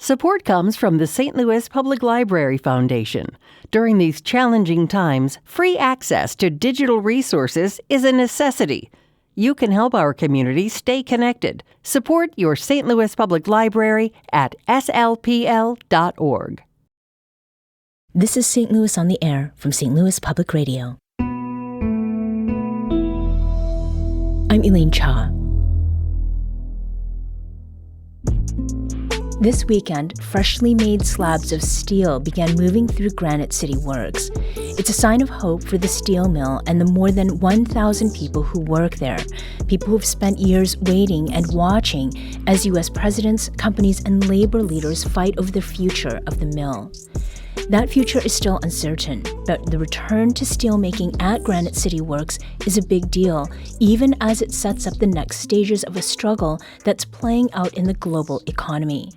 Support comes from the St. Louis Public Library Foundation. During these challenging times, free access to digital resources is a necessity. You can help our community stay connected. Support your St. Louis Public Library at slpl.org. This is St. Louis on the Air from St. Louis Public Radio. I'm Elaine Cha. This weekend, freshly made slabs of steel began moving through Granite City Works. It's a sign of hope for the steel mill and the more than 1,000 people who work there, people who've spent years waiting and watching as U.S. presidents, companies, and labor leaders fight over the future of the mill. That future is still uncertain, but the return to steelmaking at Granite City Works is a big deal, even as it sets up the next stages of a struggle that's playing out in the global economy.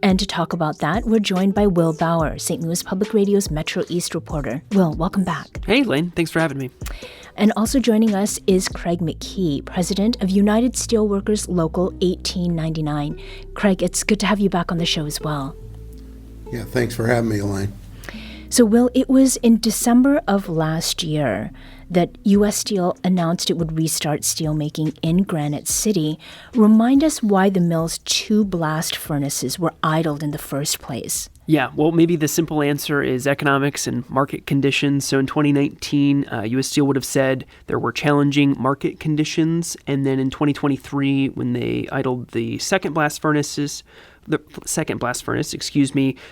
And to talk about that, we're joined by Will Bauer, St. Louis Public Radio's Metro East reporter. Will, welcome back. Hey, Lynn. Thanks for having me. And also joining us is Craig McKey, president of United Steelworkers Local 1899. Craig, it's good to have you back on the show as well. Yeah, thanks for having me, Elaine. So, Will, it was in December of last year that U.S. Steel announced it would restart steelmaking in Granite City. Remind us why the mill's 2 blast furnaces were idled in the first place. Yeah, well, maybe the simple answer is economics and market conditions. So in 2019, U.S. Steel would have said there were challenging market conditions. And then in 2023, when they idled the second blast furnace,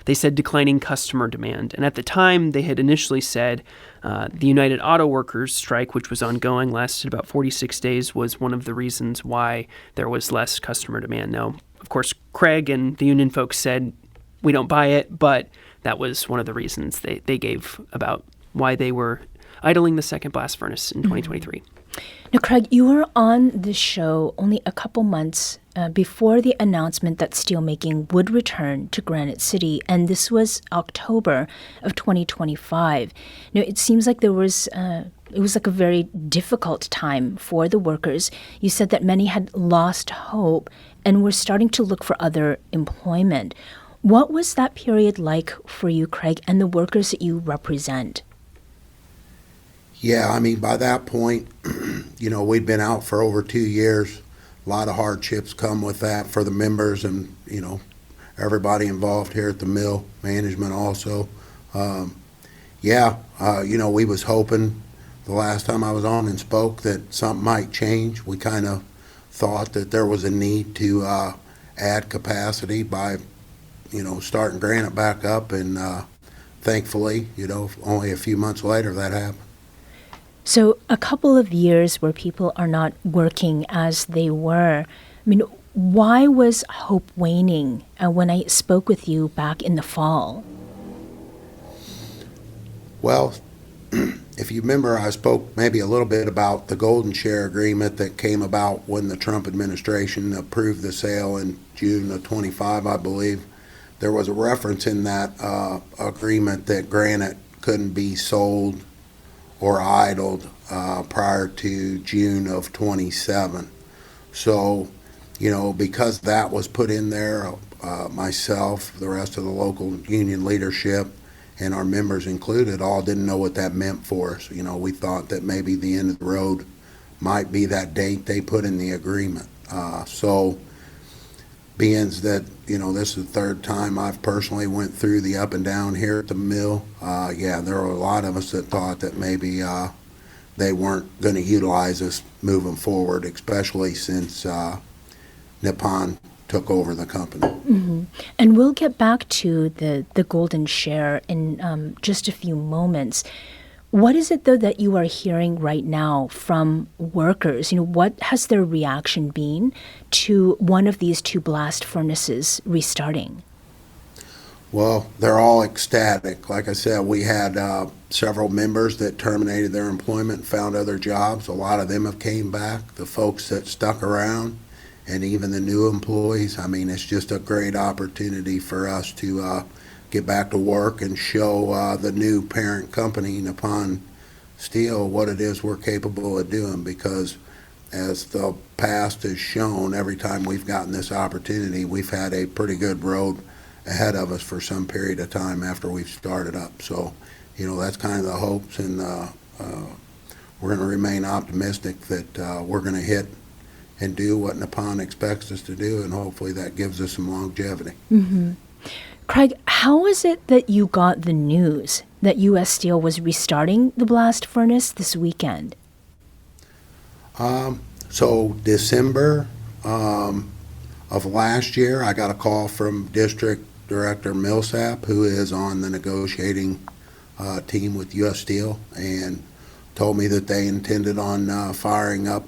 they said declining customer demand. And at the time, they had initially said the United Auto Workers strike, which was ongoing, lasted about 46 days, was one of the reasons why there was less customer demand. Now, of course, Craig and the union folks said, we don't buy it, but that was one of the reasons they gave about why they were idling the second blast furnace in 2023. Now, Craig, you were on the show only a couple months before the announcement that steelmaking would return to Granite City, and this was October of 2025. Now, it seems like it was like a very difficult time for the workers. You said that many had lost hope and were starting to look for other employment. What was that period like for you, Craig, and the workers that you represent? Yeah, I mean, by that point, we'd been out for over 2 years. A lot of hardships come with that for the members and, everybody involved here at the mill, management also. We was hoping the last time I was on and spoke that something might change. We kind of thought that there was a need to add capacity by starting Granite back up, and thankfully, only a few months later that happened. So a couple of years where people are not working as they were. I mean, why was hope waning when I spoke with you back in the fall? Well, if you remember, I spoke maybe a little bit about the Golden Share Agreement that came about when the Trump administration approved the sale in June of 25, I believe. There was a reference in that agreement that Granite couldn't be sold or idled prior to June of 27. So, because that was put in there, myself, the rest of the local union leadership, and our members included, all didn't know what that meant for us. We thought that maybe the end of the road might be that date they put in the agreement. Being that, this is the third time I've personally went through the up and down here at the mill, there were a lot of us that thought that maybe they weren't going to utilize us moving forward, especially since Nippon took over the company. Mm-hmm. And we'll get back to the Golden Share in just a few moments. What is it, though, that you are hearing right now from workers? What has their reaction been to one of these 2 blast furnaces restarting? Well, they're all ecstatic. Like I said, we had several members that terminated their employment and found other jobs. A lot of them have came back. The folks that stuck around and even the new employees. I mean, it's just a great opportunity for us to get back to work and show the new parent company, Nippon Steel, what it is we're capable of doing, because as the past has shown, every time we've gotten this opportunity, we've had a pretty good road ahead of us for some period of time after we've started up. So, that's kind of the hopes, and we're going to remain optimistic that we're going to hit and do what Nippon expects us to do, and hopefully that gives us some longevity. Mm-hmm. Craig, how was it that you got the news that U.S. Steel was restarting the blast furnace this weekend? So December of last year, I got a call from District Director Millsap, who is on the negotiating team with U.S. Steel, and told me that they intended on firing up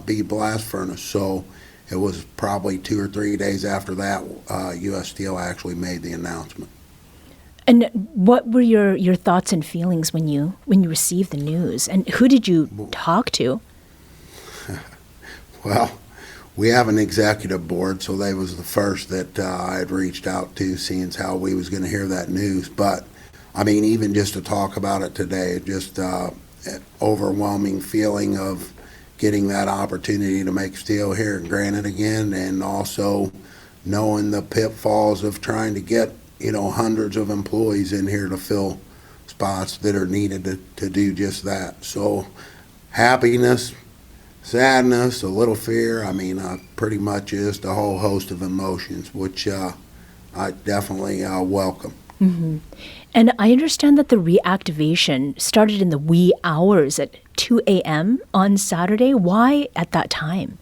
B blast furnace. So it was probably 2 or 3 days after that U.S. Steel actually made the announcement. And what were your thoughts and feelings when you received the news? And who did you talk to? Well, we have an executive board, so they was the first that I had reached out to, seeing how we was going to hear that news. But, I mean, even just to talk about it today, just an overwhelming feeling of getting that opportunity to make steel here in Granite again, and also knowing the pitfalls of trying to get, hundreds of employees in here to fill spots that are needed to do just that. So happiness, sadness, a little fear, pretty much just a whole host of emotions, which I definitely welcome. Mm-hmm. And I understand that the reactivation started in the wee hours at 2 a.m. on Saturday. Why at that time?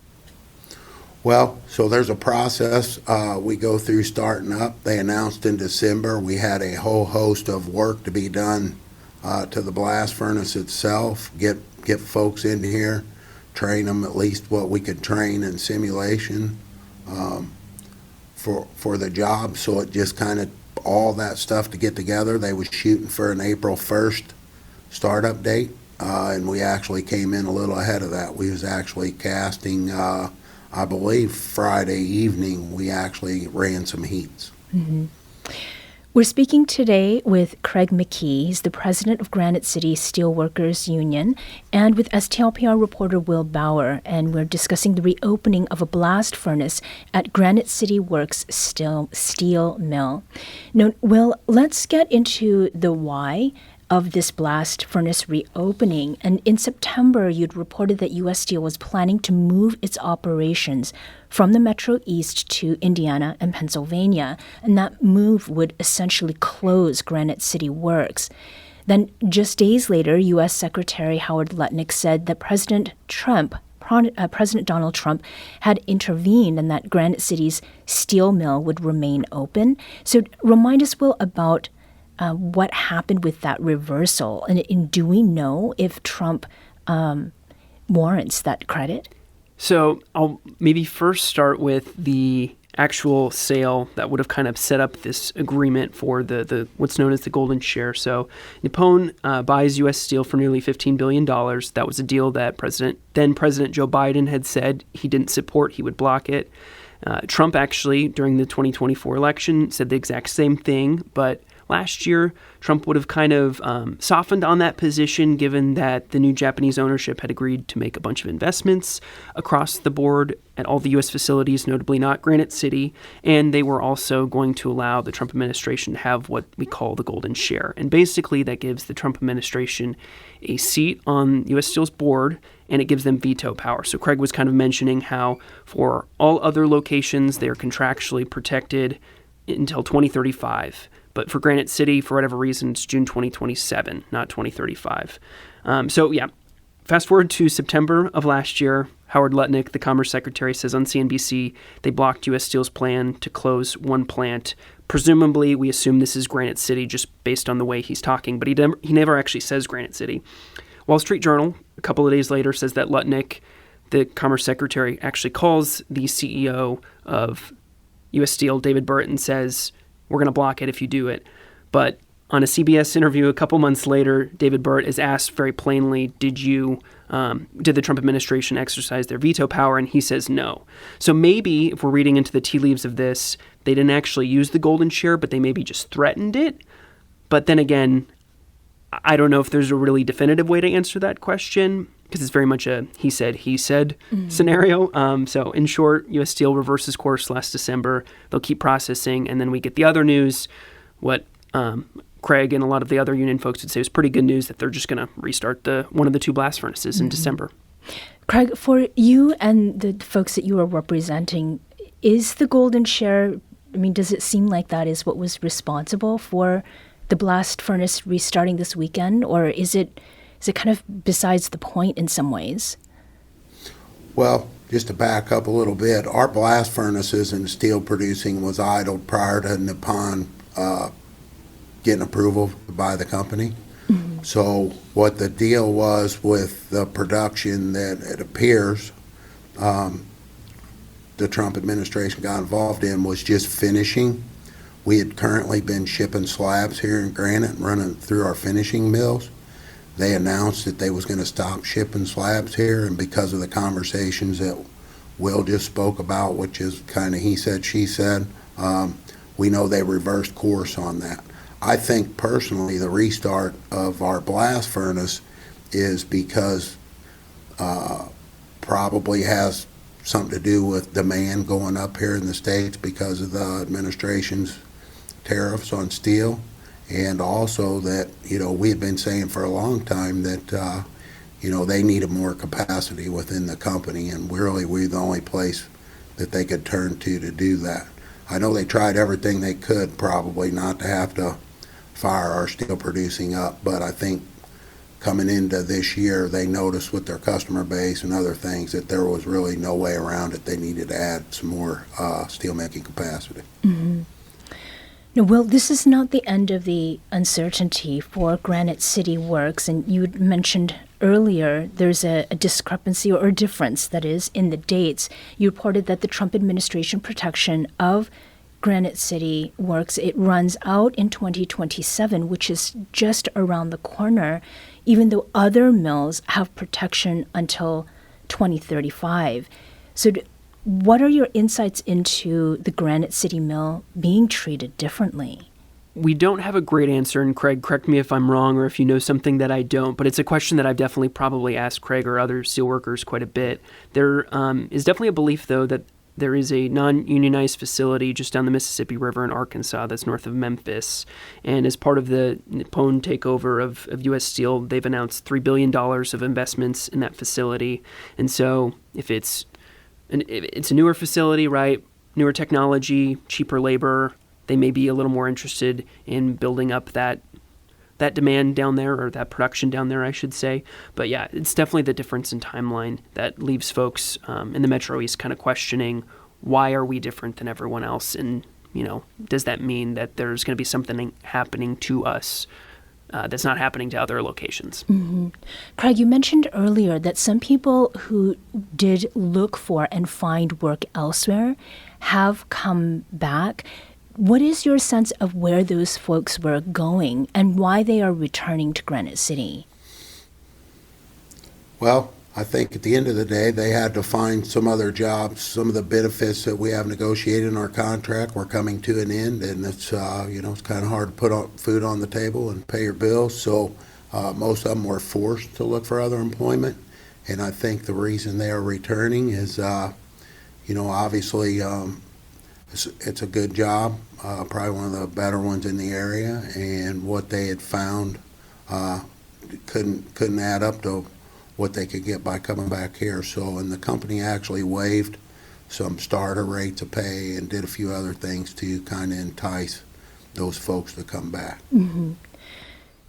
Well, so there's a process we go through starting up. They announced in December we had a whole host of work to be done to the blast furnace itself, get folks in here, train them at least what we could train in simulation for the job. So it just kind of all that stuff to get together. They was shooting for an April 1st startup date, and we actually came in a little ahead of that. We was actually casting, I believe Friday evening, we actually ran some heats. Mm-hmm. We're speaking today with Craig McKey. He's the president of Granite City Steelworkers Union, and with STLPR reporter Will Bauer, and we're discussing the reopening of a blast furnace at Granite City Works steel mill. Now, Will, let's get into the why of this blast furnace reopening. And in September, you'd reported that U.S. Steel was planning to move its operations from the Metro East to Indiana and Pennsylvania, and that move would essentially close Granite City Works. Then just days later, U.S. Secretary Howard Lutnick said that President Donald Trump had intervened and that Granite City's steel mill would remain open. So remind us, Will, about what happened with that reversal, and do we know if Trump warrants that credit? So I'll maybe first start with the actual sale that would have kind of set up this agreement for the what's known as the golden share. So Nippon buys U.S. Steel for nearly $15 billion. That was a deal that then President Joe Biden had said he didn't support, he would block it. Trump actually, during the 2024 election, said the exact same thing, but last year, Trump would have kind of softened on that position, given that the new Japanese ownership had agreed to make a bunch of investments across the board at all the U.S. facilities, notably not Granite City, and they were also going to allow the Trump administration to have what we call the golden share. And basically, that gives the Trump administration a seat on U.S. Steel's board, and it gives them veto power. So Craig was kind of mentioning how for all other locations, they're contractually protected until 2035. But for Granite City, for whatever reason, it's June 2027, not 2035. Fast forward to September of last year, Howard Lutnick, the Commerce Secretary, says on CNBC they blocked U.S. Steel's plan to close one plant. Presumably, we assume this is Granite City just based on the way he's talking, but he never actually says Granite City. Wall Street Journal, a couple of days later, says that Lutnick, the Commerce Secretary, actually calls the CEO of U.S. Steel, David Burritt, and says, we're going to block it if you do it. But on a CBS interview a couple months later, David Burritt is asked very plainly, did the Trump administration exercise their veto power? And he says no. So maybe if we're reading into the tea leaves of this, they didn't actually use the golden share, but they maybe just threatened it. But then again, I don't know if there's a really definitive way to answer that question. because it's very much a he said scenario. So in short, U.S. Steel reverses course last December. They'll keep processing, and then we get the other news. What Craig and a lot of the other union folks would say is pretty good news that they're just going to restart one of the two blast furnaces in December. Craig, for you and the folks that you are representing, is the golden share, I mean, does it seem like that is what was responsible for the blast furnace restarting this weekend, or is it kind of besides the point in some ways? Well, just to back up a little bit, our blast furnaces and steel producing was idled prior to Nippon getting approval by the company. So what the deal was with the production that it appears the Trump administration got involved in was just finishing. We had currently been shipping slabs here in Granite and running through our finishing mills. They announced that they was going to stop shipping slabs here, and because of the conversations that Will just spoke about, which is kind of he said, she said, we know they reversed course on that. I think personally the restart of our blast furnace is because probably has something to do with demand going up here in the States because of the administration's tariffs on steel. And also that, we had been saying for a long time that, they needed more capacity within the company, and we're the only place that they could turn to do that. I know they tried everything they could probably not to have to fire our steel producing up, but I think coming into this year, they noticed with their customer base and other things that there was really no way around it. They needed to add some more steelmaking capacity. Mm-hmm. Now, Will, this is not the end of the uncertainty for Granite City Works, and you mentioned earlier there's a discrepancy or a difference, that is, in the dates. You reported that the Trump administration protection of Granite City Works, it runs out in 2027, which is just around the corner, even though other mills have protection until 2035. So what are your insights into the Granite City mill being treated differently? We don't have a great answer, and Craig, correct me if I'm wrong or if you know something that I don't, but it's a question that I've definitely probably asked Craig or other steelworkers quite a bit. There is definitely a belief, though, that there is a non-unionized facility just down the Mississippi River in Arkansas that's north of Memphis. And as part of the Nippon takeover of U.S. Steel, they've announced $3 billion of investments in that facility. And so if it's a newer facility, right, newer technology, cheaper labor, they may be a little more interested in building up that demand down there, or that production down there, I should say. But yeah, it's definitely the difference in timeline that leaves folks in the Metro East kind of questioning, why are we different than everyone else? And, does that mean that there's going to be something happening to us that's not happening to other locations? Mm-hmm. Craig, you mentioned earlier that some people who did look for and find work elsewhere have come back. What is your sense of where those folks were going and why they are returning to Granite City? Well, I think at the end of the day, they had to find some other jobs. Some of the benefits that we have negotiated in our contract were coming to an end, and it's it's kind of hard to put food on the table and pay your bills. So most of them were forced to look for other employment, and I think the reason they are returning is, obviously. It's a good job, probably one of the better ones in the area, and what they had found couldn't add up to what they could get by coming back here. So, and the company actually waived some starter rates of pay and did a few other things to kind of entice those folks to come back. Mm-hmm.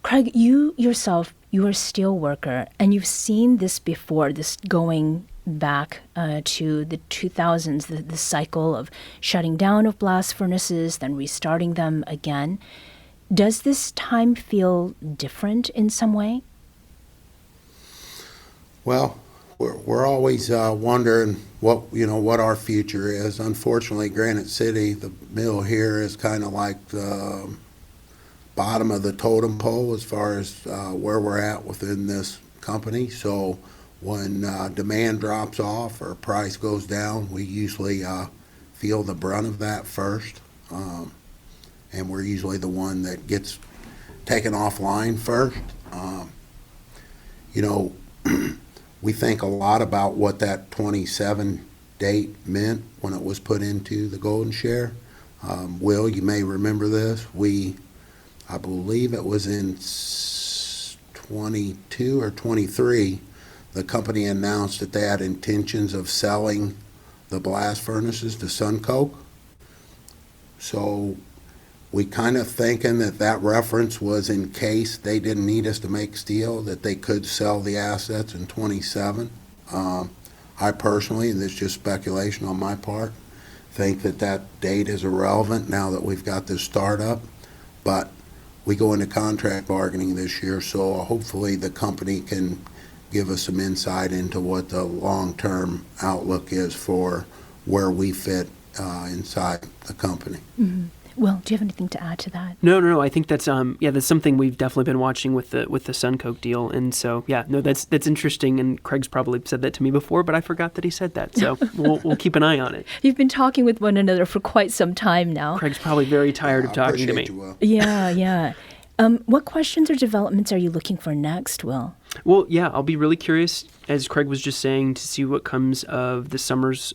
Craig, you yourself, you're a steel worker, and you've seen this before, this going back to the 2000s, the cycle of shutting down of blast furnaces, then restarting them again. Does this time feel different in some way? Well, we're always wondering what our future is. Unfortunately, Granite City, the mill here, is kind of like the bottom of the totem pole as far as where we're at within this company. So when demand drops off or price goes down, we usually feel the brunt of that first, and we're usually the one that gets taken offline first. we think a lot about what that 27 date meant when it was put into the golden share. Will, you may remember this. I believe it was in 22 or 23, the company announced that they had intentions of selling the blast furnaces to Suncoke. So we kind of thinking that reference was in case they didn't need us to make steel, that they could sell the assets in 27. I personally, and this is just speculation on my part, think that date is irrelevant now that we've got this startup. But we go into contract bargaining this year, so hopefully the company can give us some insight into what the long-term outlook is for where we fit inside the company. Mm-hmm. Will, do you have anything to add to that? No. I think that's that's something we've definitely been watching with the Suncoke deal, and so that's interesting. And Craig's probably said that to me before, but I forgot that he said that. So we'll keep an eye on it. You've been talking with one another for quite some time now. Craig's probably very tired of talking to me. You, Will. Yeah. What questions or developments are you looking for next, Will? Well, I'll be really curious, as Craig was just saying, to see what comes of the summer's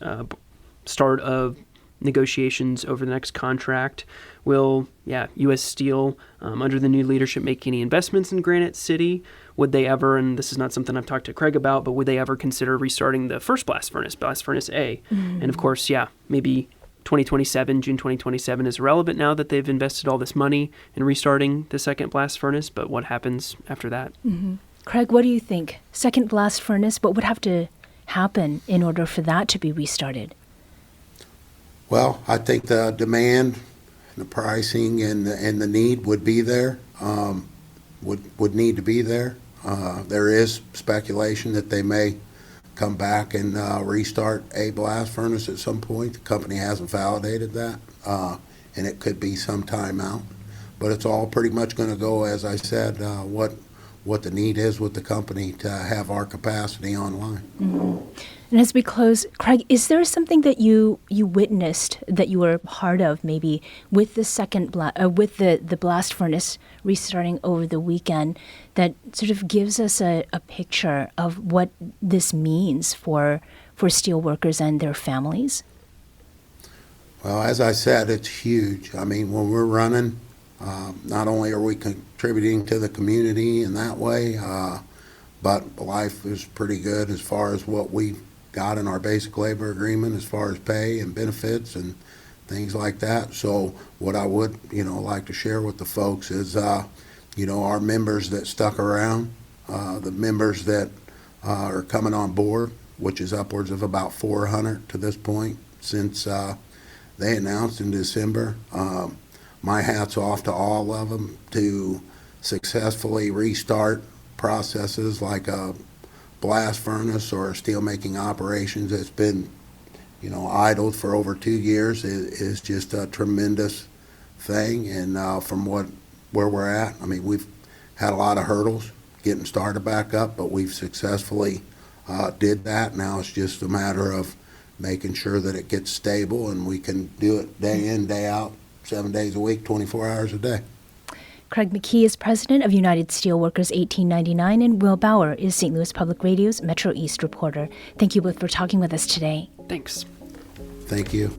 start of negotiations over the next contract. Will U.S. Steel, under the new leadership, make any investments in Granite City? Would they ever, and this is not something I've talked to Craig about, but would they ever consider restarting the first blast furnace A? Mm-hmm. And of course, maybe June 2027 is relevant now that they've invested all this money in restarting the second blast furnace, but what happens after that? Mm-hmm. Craig, what do you think? Second blast furnace, what would have to happen in order for that to be restarted? Well, I think the demand, the pricing, and the need would be there. Would need to be there. There is speculation that they may come back and restart a blast furnace at some point. The company hasn't validated that, and it could be some time out. But it's all pretty much going to go, as I said, what the need is with the company to have our capacity online. Mm-hmm. And as we close, Craig, is there something that you witnessed that you were part of, maybe with the with the blast furnace restarting over the weekend, that sort of gives us a picture of what this means for steel workers and their families? Well, as I said, it's huge. I mean, when we're running, not only are we contributing to the community in that way, but life is pretty good as far as what we got in our basic labor agreement as far as pay and benefits and things like that. So what I would, like to share with the folks is, our members that stuck around, the members that are coming on board, which is upwards of about 400 to this point since they announced in December. My hat's off to all of them to successfully restart processes like a blast furnace or steelmaking operations that's been, idled for over 2 years is just a tremendous thing. And from where we're at, I mean, we've had a lot of hurdles getting started back up, but we've successfully did that. Now it's just a matter of making sure that it gets stable and we can do it day in, day out, 7 days a week, 24 hours a day. Craig McKey is president of United Steelworkers 1899, and Will Bauer is St. Louis Public Radio's Metro East reporter. Thank you both for talking with us today. Thanks. Thank you.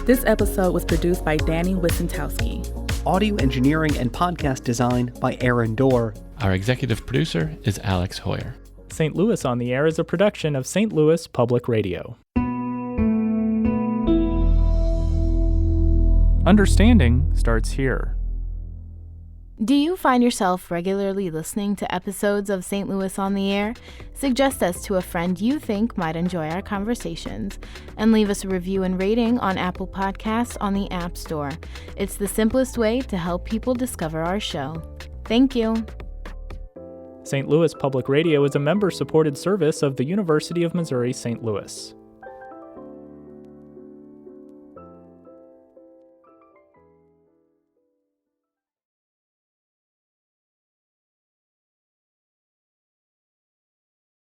This episode was produced by Danny Wissentowski. Audio engineering and podcast design by Aaron Dorr. Our executive producer is Alex Hoyer. St. Louis on the Air is a production of St. Louis Public Radio. Understanding starts here. Do you find yourself regularly listening to episodes of St. Louis on the Air? Suggest us to a friend you think might enjoy our conversations, and leave us a review and rating on Apple Podcasts on the App Store. It's the simplest way to help people discover our show. Thank you. St. Louis Public Radio is a member-supported service of the University of Missouri St. Louis.